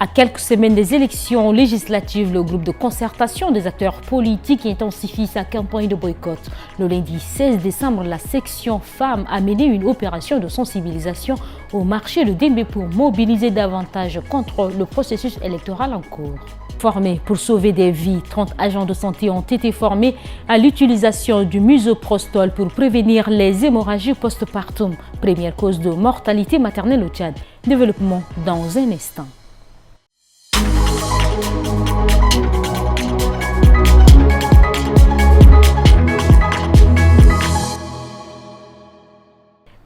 À quelques semaines des élections législatives, le groupe de concertation des acteurs politiques intensifie sa campagne de boycott. Le lundi 16 décembre, la section femmes a mené une opération de sensibilisation au marché de Dembé pour mobiliser davantage contre le processus électoral en cours. Formés pour sauver des vies, 30 agents de santé ont été formés à l'utilisation du misoprostol pour prévenir les hémorragies postpartum, première cause de mortalité maternelle au Tchad. Développement dans un instant.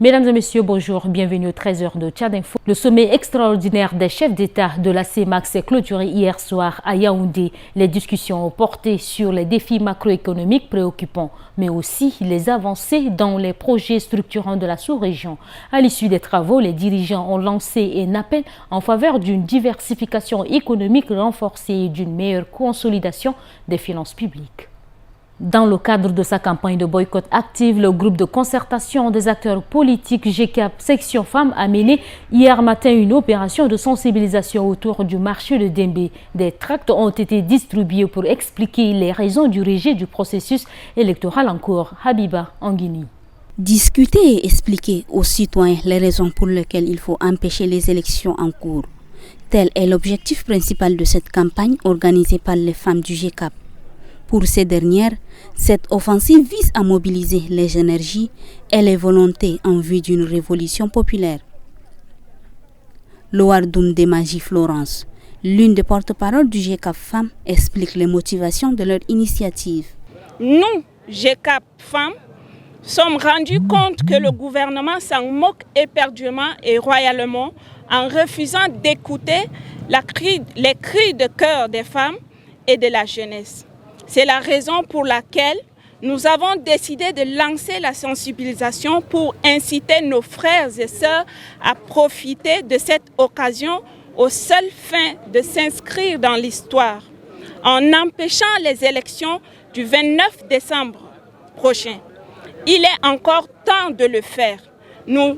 Mesdames et messieurs, bonjour, bienvenue aux 13h de Tchad Info. Le sommet extraordinaire des chefs d'État de la CEMAC s'est clôturé hier soir à Yaoundé. Les discussions ont porté sur les défis macroéconomiques préoccupants, mais aussi les avancées dans les projets structurants de la sous-région. À l'issue des travaux, les dirigeants ont lancé un appel en faveur d'une diversification économique renforcée et d'une meilleure consolidation des finances publiques. Dans le cadre de sa campagne de boycott active, le groupe de concertation des acteurs politiques GCAP Section Femmes a mené hier matin une opération de sensibilisation autour du marché de Dembé. Des tracts ont été distribués pour expliquer les raisons du rejet du processus électoral en cours. Habiba Anguini. Discuter et expliquer aux citoyens les raisons pour lesquelles il faut empêcher les élections en cours. Tel est l'objectif principal de cette campagne organisée par les femmes du GCAP. Pour ces dernières, cette offensive vise à mobiliser les énergies et les volontés en vue d'une révolution populaire. Loardoum Demaji Florence, l'une des porte-paroles du GCAP Femmes, explique les motivations de leur initiative. Nous, GCAP Femmes, sommes rendus compte que le gouvernement s'en moque éperdument et royalement en refusant d'écouter les cris de cœur des femmes et de la jeunesse. C'est la raison pour laquelle nous avons décidé de lancer la sensibilisation pour inciter nos frères et sœurs à profiter de cette occasion aux seules fins de s'inscrire dans l'histoire, en empêchant les élections du 29 décembre prochain. Il est encore temps de le faire. Nous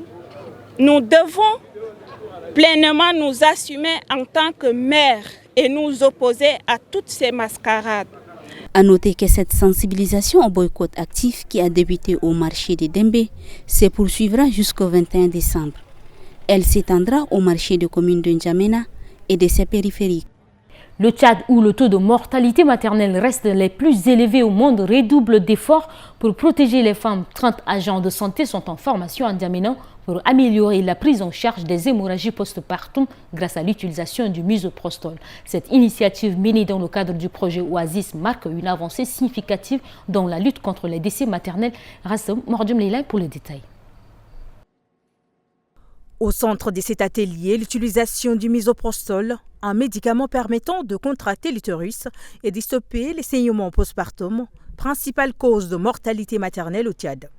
devons pleinement nous assumer en tant que mères et nous opposer à toutes ces mascarades. À noter que cette sensibilisation au boycott actif qui a débuté au marché de Dembé se poursuivra jusqu'au 21 décembre. Elle s'étendra au marché de communes de N'Djamena et de ses périphériques. Le Tchad, où le taux de mortalité maternelle reste les plus élevés au monde, redouble d'efforts pour protéger les femmes. 30 agents de santé sont en formation à N'Djamena pour améliorer la prise en charge des hémorragies postpartum grâce à l'utilisation du misoprostol. Cette initiative menée dans le cadre du projet Oasis marque une avancée significative dans la lutte contre les décès maternels. Rassom Mordjum Leila pour les détails. Au centre de cet atelier, l'utilisation du misoprostol, un médicament permettant de contracter l'utérus et de stopper les saignements postpartum, principale cause de mortalité maternelle au Tchad.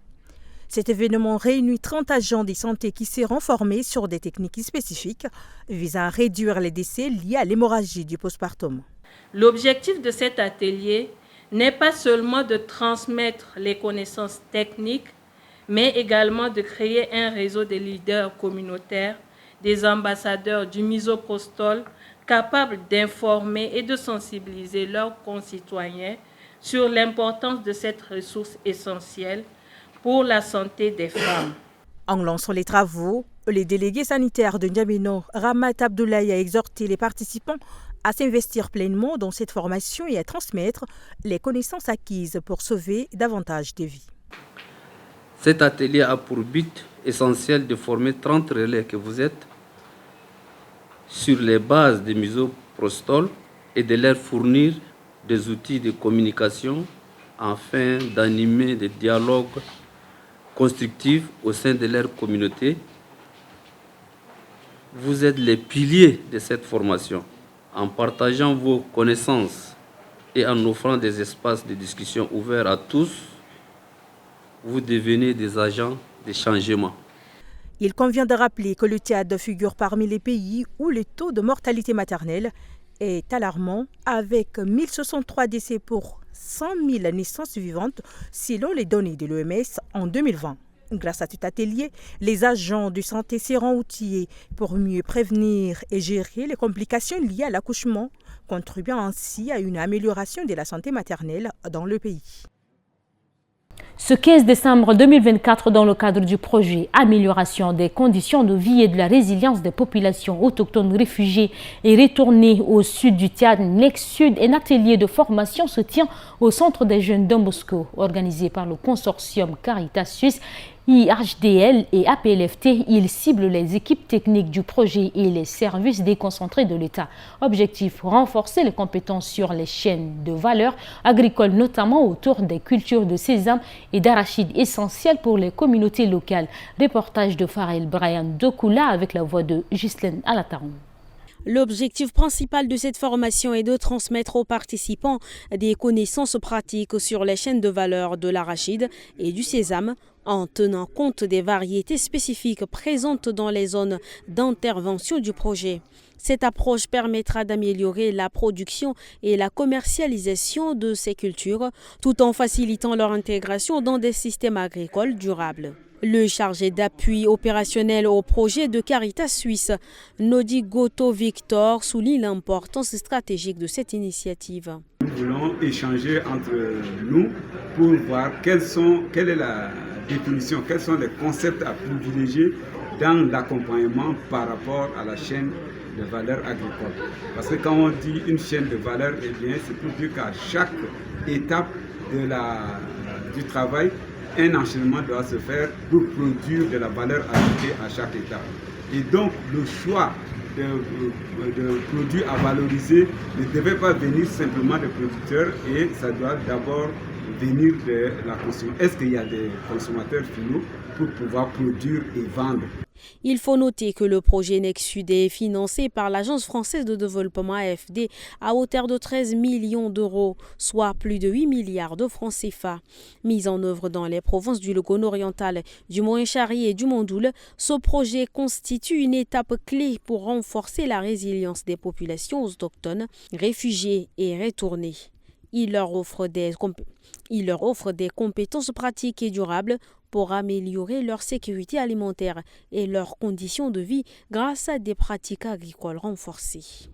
Cet événement réunit 30 agents de santé qui seront formés sur des techniques spécifiques visant à réduire les décès liés à l'hémorragie du postpartum. L'objectif de cet atelier n'est pas seulement de transmettre les connaissances techniques, mais également de créer un réseau de leaders communautaires, des ambassadeurs du misoprostol capables d'informer et de sensibiliser leurs concitoyens sur l'importance de cette ressource essentielle pour la santé des femmes. En lançant les travaux, le délégué sanitaire de N'Djamena, Ramat Abdoulaye, a exhorté les participants à s'investir pleinement dans cette formation et à transmettre les connaissances acquises pour sauver davantage de vies. Cet atelier a pour but essentiel de former 30 relais que vous êtes sur les bases du misoprostol et de leur fournir des outils de communication afin d'animer des dialogues constructifs au sein de leur communauté. Vous êtes les piliers de cette formation. En partageant vos connaissances et en offrant des espaces de discussion ouverts à tous, vous devenez des agents de changement. Il convient de rappeler que le Tchad figure parmi les pays où le taux de mortalité maternelle est alarmant, avec 1063 décès pour 100 000 naissances vivantes selon les données de l'OMS en 2020. Grâce à cet atelier, les agents de santé seront outillés pour mieux prévenir et gérer les complications liées à l'accouchement, contribuant ainsi à une amélioration de la santé maternelle dans le pays. Ce 15 décembre 2024, dans le cadre du projet Amélioration des conditions de vie et de la résilience des populations autochtones réfugiées et retournées au sud du Tchad, l'ex-Sud, un atelier de formation se tient au Centre des jeunes Don Bosco, organisé par le consortium Caritas Suisse, IHDL et APLFT. Il cible les équipes techniques du projet et les services déconcentrés de l'État. Objectif, renforcer les compétences sur les chaînes de valeur agricoles, notamment autour des cultures de sésame et d'arachide essentielles pour les communautés locales. Reportage de Farel Brian Dokula avec la voix de Ghislaine Alataron. L'objectif principal de cette formation est de transmettre aux participants des connaissances pratiques sur les chaînes de valeur de l'arachide et du sésame, en tenant compte des variétés spécifiques présentes dans les zones d'intervention du projet. Cette approche permettra d'améliorer la production et la commercialisation de ces cultures, tout en facilitant leur intégration dans des systèmes agricoles durables. Le chargé d'appui opérationnel au projet de Caritas Suisse, Nodi Goto Victor, souligne l'importance stratégique de cette initiative. Nous voulons échanger entre nous pour voir quelle est la définition, quels sont les concepts à privilégier dans l'accompagnement par rapport à la chaîne de valeur agricole. Parce que quand on dit une chaîne de valeur, eh bien, c'est pour dire qu'à chaque étape du travail, un enchaînement doit se faire pour produire de la valeur ajoutée à chaque étape. Et donc, le choix de produits à valoriser ne devait pas venir simplement des producteurs et ça doit d'abord venir de la consommation. Est-ce qu'il y a des consommateurs finaux pour pouvoir produire et vendre? Il faut noter que le projet NexSud est financé par l'Agence française de développement AFD à hauteur de 13 millions d'euros, soit plus de 8 milliards de francs CFA. Mis en œuvre dans les provinces du Logone oriental, du Mont-Chari et du Mondoul, ce projet constitue une étape clé pour renforcer la résilience des populations autochtones, réfugiées et retournées. Il leur offre des compétences pratiques et durables pour améliorer leur sécurité alimentaire et leurs conditions de vie grâce à des pratiques agricoles renforcées.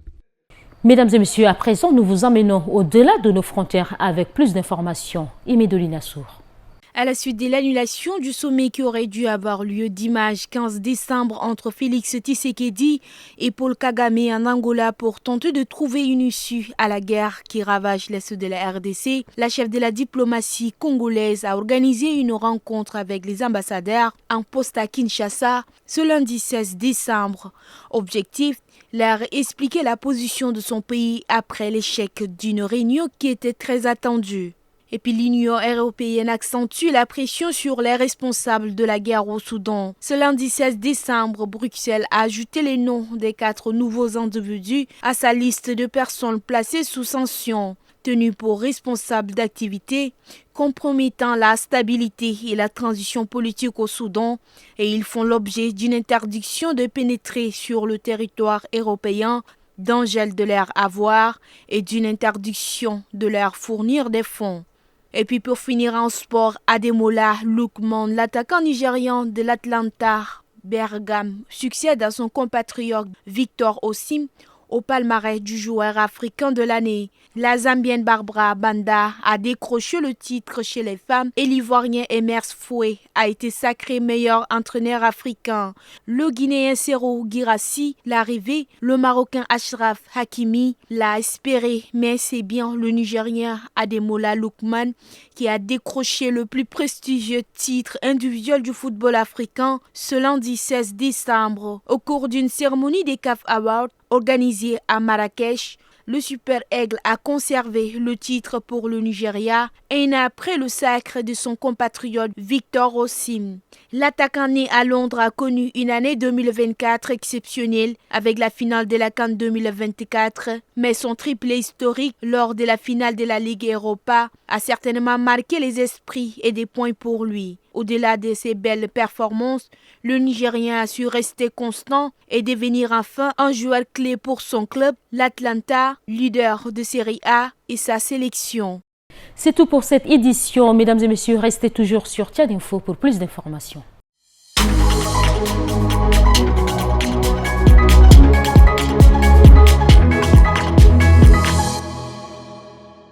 Mesdames et messieurs, à présent, nous vous emmenons au-delà de nos frontières avec plus d'informations. Imedolina Sour. À la suite de l'annulation du sommet qui aurait dû avoir lieu dimanche 15 décembre entre Félix Tshisekedi et Paul Kagame en Angola pour tenter de trouver une issue à la guerre qui ravage l'est de la RDC, la chef de la diplomatie congolaise a organisé une rencontre avec les ambassadeurs en poste à Kinshasa ce lundi 16 décembre. Objectif, leur expliquer la position de son pays après l'échec d'une réunion qui était très attendue. Et puis l'Union européenne accentue la pression sur les responsables de la guerre au Soudan. Ce lundi 16 décembre, Bruxelles a ajouté les noms des 4 nouveaux individus à sa liste de personnes placées sous sanction, tenues pour responsables d'activités compromettant la stabilité et la transition politique au Soudan, et ils font l'objet d'une interdiction de pénétrer sur le territoire européen, d'un gel de leur avoir et d'une interdiction de leur fournir des fonds. Et puis pour finir en sport, Ademola Lookman, l'attaquant nigérian de l'Atlanta Bergame, succède à son compatriote Victor Osim au palmarès du joueur africain de l'année. La Zambienne Barbara Banda a décroché le titre chez les femmes et l'Ivoirien Emers Foué a été sacré meilleur entraîneur africain. Le Guinéen Serou Girassi l'a rêvé, le Marocain Ashraf Hakimi l'a espéré, mais c'est bien le Nigérien Ademola Lookman qui a décroché le plus prestigieux titre individuel du football africain ce lundi 16 décembre au cours d'une cérémonie des CAF Awards organisée à Marrakech. Le Super Aigle a conservé le titre pour le Nigeria un an après le sacre de son compatriote Victor Osim. L'attaquant né à Londres a connu une année 2024 exceptionnelle avec la finale de la CAN 2024, mais son triplé historique lors de la finale de la Ligue Europa a certainement marqué les esprits et des points pour lui. Au-delà de ses belles performances, le Nigérien a su rester constant et devenir enfin un joueur clé pour son club, l'Atlanta, leader de Série A et sa sélection. C'est tout pour cette édition. Mesdames et messieurs, restez toujours sur Tchad Info pour plus d'informations.